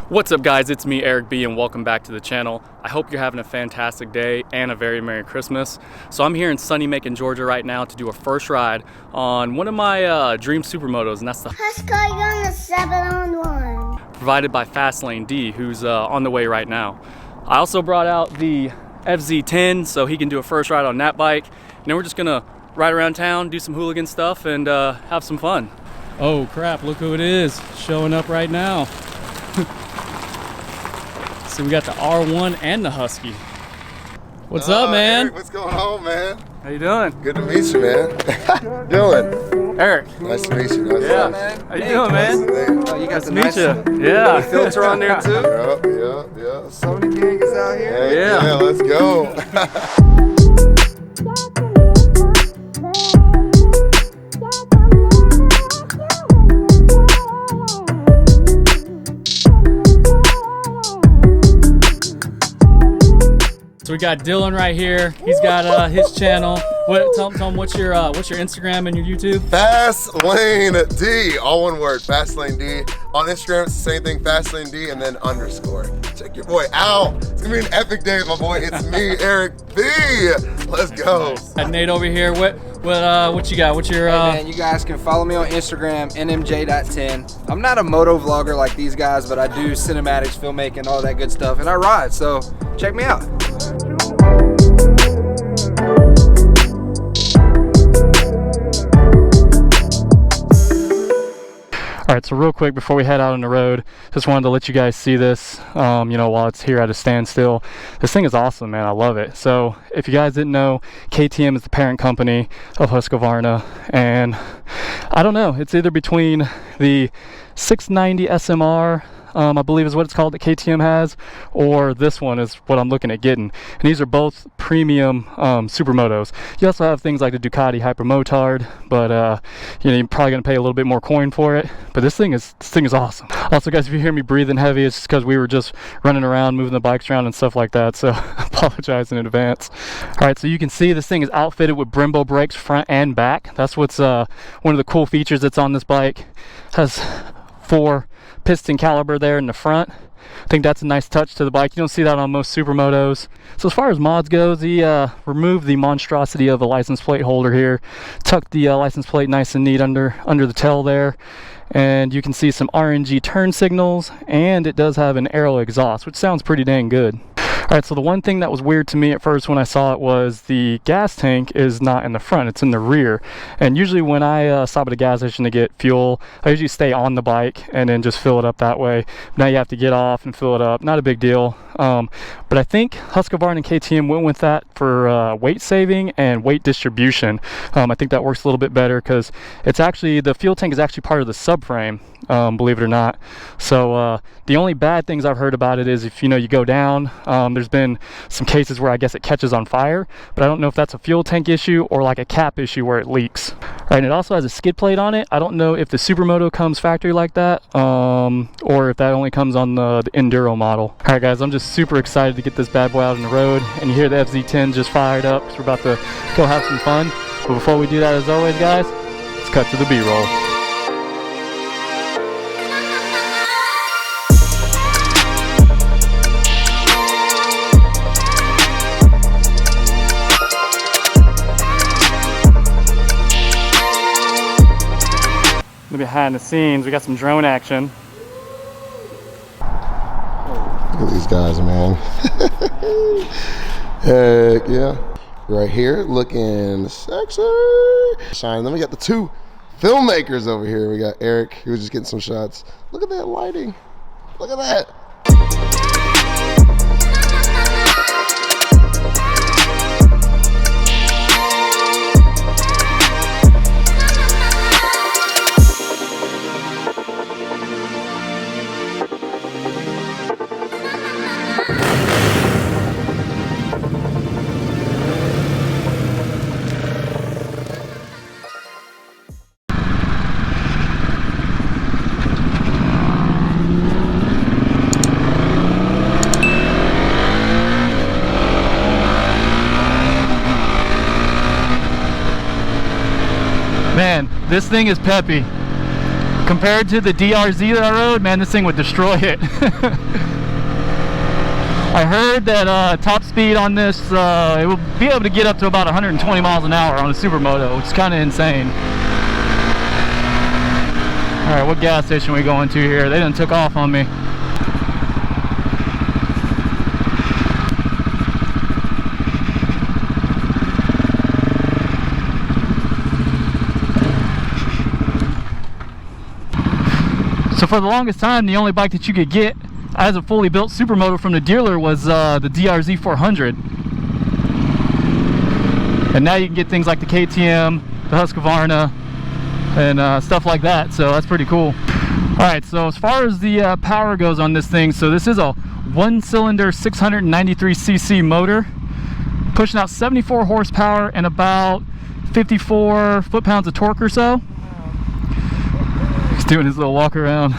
What's up guys, it's me Eric B and welcome back to the channel. I hope you're having a fantastic day and a very Merry Christmas. So I'm here in sunny Macon, Georgia right now to do a first ride on one of my dream supermotos, and that's the Husky on the 7-on-1. provided by Fastlane D, who's on the way right now. I also brought out the FZ10 so he can do a first ride on that bike. And then we're just gonna ride around town, do some hooligan stuff, and have some fun. Oh crap, look who it is showing up right now. So we got the R1 and the Husky. What's up, man? Eric, what's going on, man? How you doing? Good to meet you, man. Dillon. Eric. Nice to meet you. Nice Yeah. to meet you. How you doing, man? Oh, You got the Nice nice to meet you. Yeah. filter on there too. Yeah. Sony gang is out here. Hey, Yeah. yeah, let's go. So we got Dillon right here. He's got his channel. Tell him what's your Instagram and your YouTube? Fastlane D, all one word, Fastlane D. On Instagram, it's the same thing, Fastlane D, and then underscore. Check your boy out. It's gonna be an epic day, my boy. It's me, Eric B. Let's go. Got Nate over here. What you got? What's your Hey man, you guys can follow me on Instagram, nmj.10. I'm not a moto vlogger like these guys, but I do cinematics, filmmaking, all that good stuff, and I ride, so check me out. All right, so real quick before we head out on the road, just wanted to let you guys see this, while it's here at a standstill. This thing is awesome, man. I love it. So if you guys didn't know, KTM is the parent company of Husqvarna, and I don't know, it's either between the 690 SMR, I believe is what it's called, that KTM has, or this one is what I'm looking at getting. And these are both premium supermotos. You also have things like the Ducati Hypermotard, but you're probably gonna pay a little bit more coin for it. But this thing is awesome. Also, guys, if you hear me breathing heavy, it's just because we were just running around, moving the bikes around and stuff like that. So I apologize in advance. All right, so you can see this thing is outfitted with Brembo brakes front and back. That's what's one of the cool features that's on this bike. Has 4 piston caliber there in the front. I think that's a nice touch to the bike. You don't see that on most supermotos. So as far as mods goes, he removed the monstrosity of the license plate holder here, tucked the license plate nice and neat under the tail there, and you can see some RNG turn signals, and it does have an aero exhaust, which sounds pretty dang good. All right, so the one thing that was weird to me at first when I saw it was the gas tank is not in the front, it's in the rear. And usually when I stop at a gas station to get fuel, I usually stay on the bike and then just fill it up that way. Now you have to get off and fill it up, not a big deal. But I think Husqvarna and KTM went with that for weight saving and weight distribution. I think that works a little bit better because it's actually, the fuel tank is actually part of the subframe, believe it or not. So the only bad things I've heard about it is if you go down, there's been some cases where I guess it catches on fire, but I don't know if that's a fuel tank issue or like a cap issue where it leaks. All right, and it also has a skid plate on it. I don't know if the Supermoto comes factory like that, or if that only comes on the Enduro model. All right, guys, I'm just super excited to get this bad boy out on the road, and you hear the FZ10 just fired up, so we're about to go have some fun. But before we do that, as always, guys, let's cut to the B-roll. Behind the scenes, we got some drone action. Look at these guys, man. Heck yeah. Right here, looking sexy. Shine. Then we got the 2 filmmakers over here. We got Eric, who was just getting some shots. Look at that lighting. Look at that. Man, this thing is peppy. Compared to the DRZ that I rode, man, this thing would destroy it. I heard that top speed on this, it will be able to get up to about 120 miles an hour on a Supermoto, which is kind of insane. All right, what gas station are we going to here? They done took off on me. So for the longest time, the only bike that you could get as a fully built Supermoto from the dealer was the DRZ 400. And now you can get things like the KTM, the Husqvarna, and stuff like that. So that's pretty cool. All right, so as far as the power goes on this thing, so this is a one-cylinder 693cc motor, pushing out 74 horsepower and about 54 foot-pounds of torque or so. He's doing his little walk around.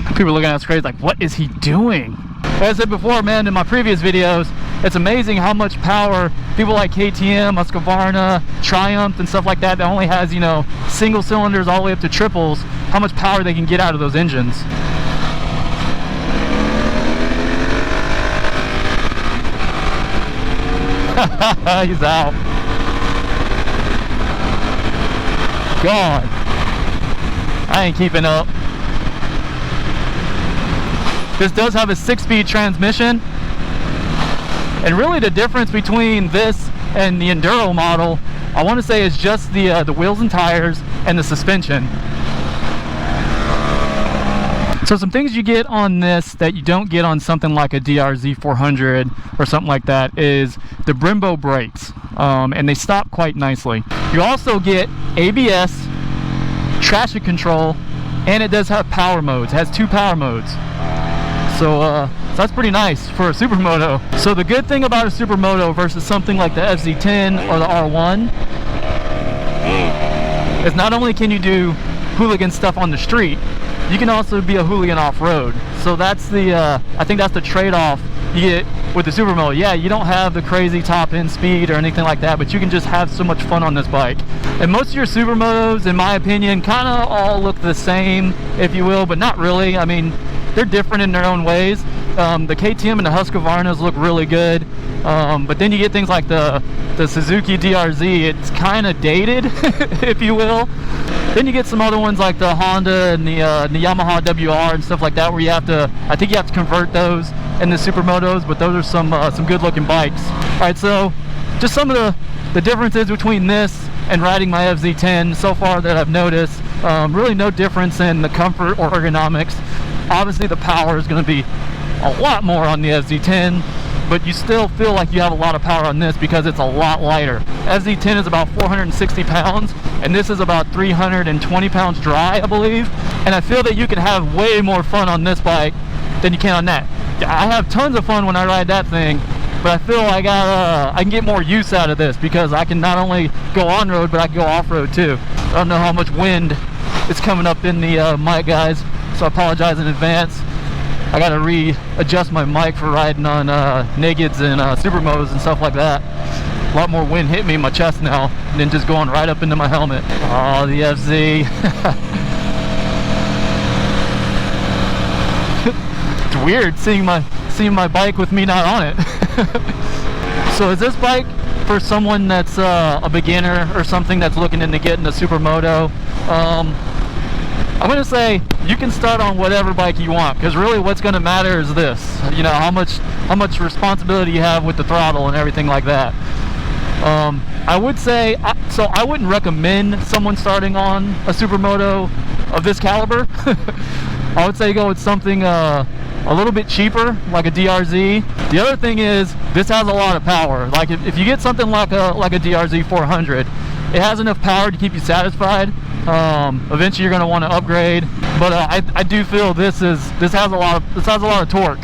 People are looking at us crazy like, what is he doing? Like I said before, man, in my previous videos, it's amazing how much power people like KTM, Husqvarna, Triumph, and stuff like that that only has, you know, single cylinders all the way up to triples, how much power they can get out of those engines. He's out. God, I ain't keeping up. This does have a 6-speed transmission, and really the difference between this and the Enduro model, I want to say, is just the wheels and tires and the suspension. So some things you get on this that you don't get on something like a DRZ 400 or something like that is the Brembo brakes, and they stop quite nicely. You also get ABS, traction control, and it does have power modes. It has 2 power modes. So that's pretty nice for a Supermoto. So the good thing about a Supermoto versus something like the FZ10 or the R1 is not only can you do hooligan stuff on the street, you can also be a hooligan off-road. So that's the, I think that's the trade-off you get with the Supermoto. Yeah, you don't have the crazy top-end speed or anything like that, but you can just have so much fun on this bike. And most of your Supermotos, in my opinion, kind of all look the same, if you will, but not really. I mean, they're different in their own ways. The KTM and the Husqvarnas look really good, but then you get things like the Suzuki DRZ. It's kind of dated, if you will. Then you get some other ones like the Honda and the Yamaha WR and stuff like that, where you have to, I think you have to convert those in the Supermotos, but those are some good looking bikes. All right, so just some of the differences between this and riding my FZ10 so far that I've noticed. Really no difference in the comfort or ergonomics. Obviously the power is going to be a lot more on the FZ10, but you still feel like you have a lot of power on this because it's a lot lighter. FZ10 is about 460 pounds, and this is about 320 pounds dry, I believe. And I feel that you can have way more fun on this bike than you can on that. I have tons of fun when I ride that thing, but I feel like I can get more use out of this because I can not only go on-road, but I can go off-road too. I don't know how much wind is coming up in the mic, guys, so I apologize in advance. I gotta readjust my mic for riding on Nakeds and Supermotos and stuff like that. A lot more wind hit me in my chest now than just going right up into my helmet. Oh, the FZ. It's weird seeing my bike with me not on it. So is this bike for someone that's a beginner or something that's looking into getting a Supermoto? I'm gonna say you can start on whatever bike you want, because really what's gonna matter is this, you know, how much responsibility you have with the throttle and everything like that. I would say, so I wouldn't recommend someone starting on a Supermoto of this caliber. I would say go with something a little bit cheaper, like a DRZ. The other thing is, this has a lot of power. Like if you get something like a DRZ 400, it has enough power to keep you satisfied. Eventually you're going to want to upgrade, but I do feel this has a lot of torque.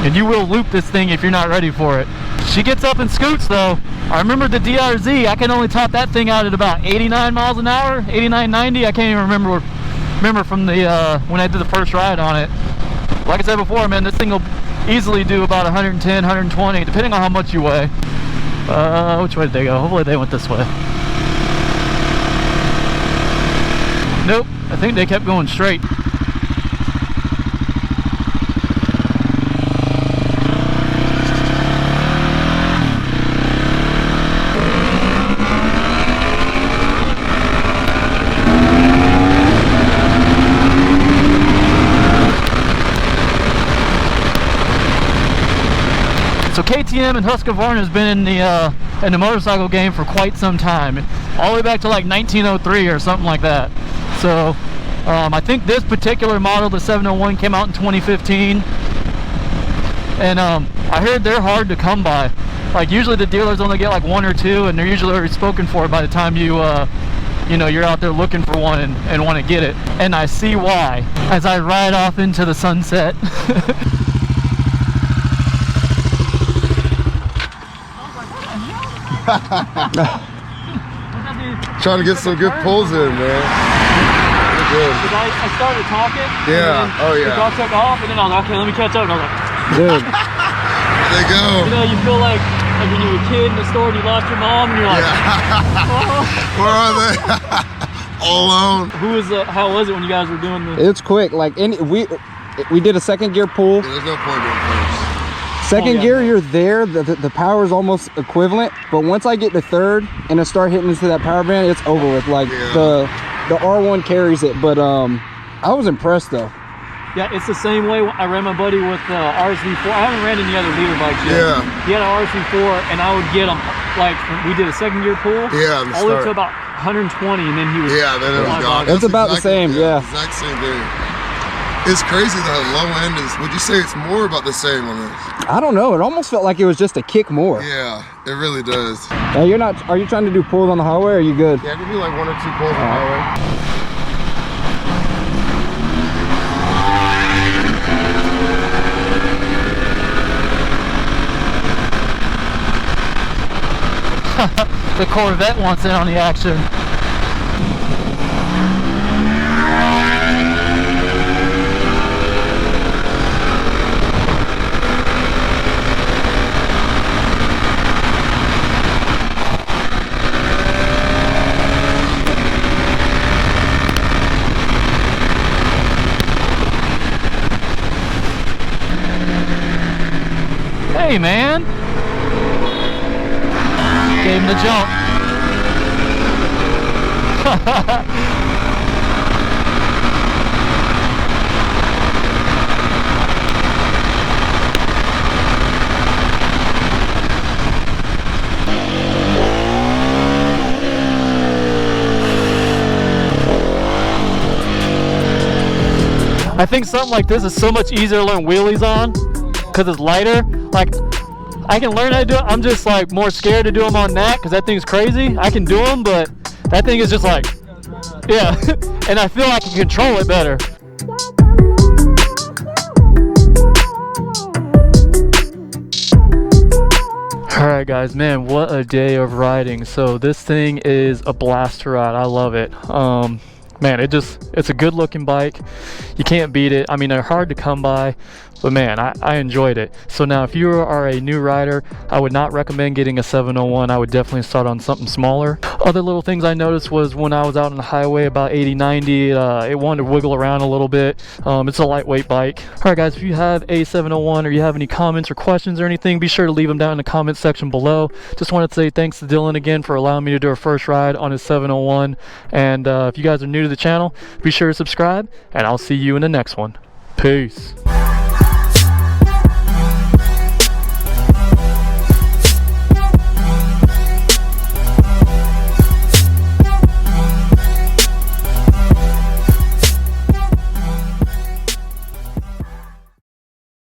And you will loop this thing if you're not ready for it. She gets up and scoots though. I remember the DRZ, I can only top that thing out at about 89 miles an hour, 89, 90. I can't even remember from the when I did the first ride on it. Like I said before, man, this thing will easily do about 110, 120, depending on how much you weigh. Which way did they go? Hopefully they went this way. Nope, I think they kept going straight. So KTM and Husqvarna has been in the motorcycle game for quite some time, all the way back to like 1903 or something like that. So I think this particular model, the 701, came out in 2015, and I heard they're hard to come by. Like usually the dealers only get like one or two, and they're usually already spoken for by the time you you know, you're out there looking for one and want to get it. And I see why as I ride off into the sunset. Trying to get some good pulls in, man. You're good. I started talking. Yeah. And then Oh, yeah. the dog took off, and then I was like, okay, let me catch up. And I was like, Dude. There they go. you know, you feel like when you were a kid in the store and you lost your mom, and you're like, oh. Where are they? All alone. How was it when you guys were doing this? It's quick. Like we did a second gear pull. There's no point in first. Second gear, you're there. The power is almost equivalent. But once I get to third and I start hitting into that power band, it's over with. Like the R1 carries it. But I was impressed though. Yeah, it's the same way I ran my buddy with RSV4. I haven't ran any other leader bikes yet. Yeah. He had an RSV4, and I would get him, like, we did a second gear pull. Yeah, all the way to about 120, and then he was... Yeah, then it was gone. It's about the same, yeah. Exact same thing. It's crazy that low end is, would you say it's more about the same on this? I don't know. It almost felt like it was just a kick more. Yeah, it really does. Now are you trying to do pulls on the highway, or are you good? Yeah, I can do like 1 or 2 pulls on the highway. The Corvette wants in on the action. Hey man, gave him the jump. I think something like this is so much easier to learn wheelies on because it's lighter. Like, I can learn how to do it. I'm just like more scared to do them on that because that thing's crazy. I can do them, but that thing is just like, yeah. And I feel I can control it better. Alright guys, man, what a day of riding. So this thing is a blast to ride. I love it. Man, it's a good looking bike. You can't beat it. I mean, they're hard to come by, but man, I enjoyed it. So now if you are a new rider, I would not recommend getting a 701. I would definitely start on something smaller. Other little things I noticed was when I was out on the highway about 80, 90, it wanted to wiggle around a little bit. It's a lightweight bike. Alright guys, if you have a 701 or you have any comments or questions or anything, be sure to leave them down in the comment section below. Just wanted to say thanks to Dillon again for allowing me to do a first ride on his 701. And if you guys are new to the channel, be sure to subscribe, and I'll see you in the next one. Peace.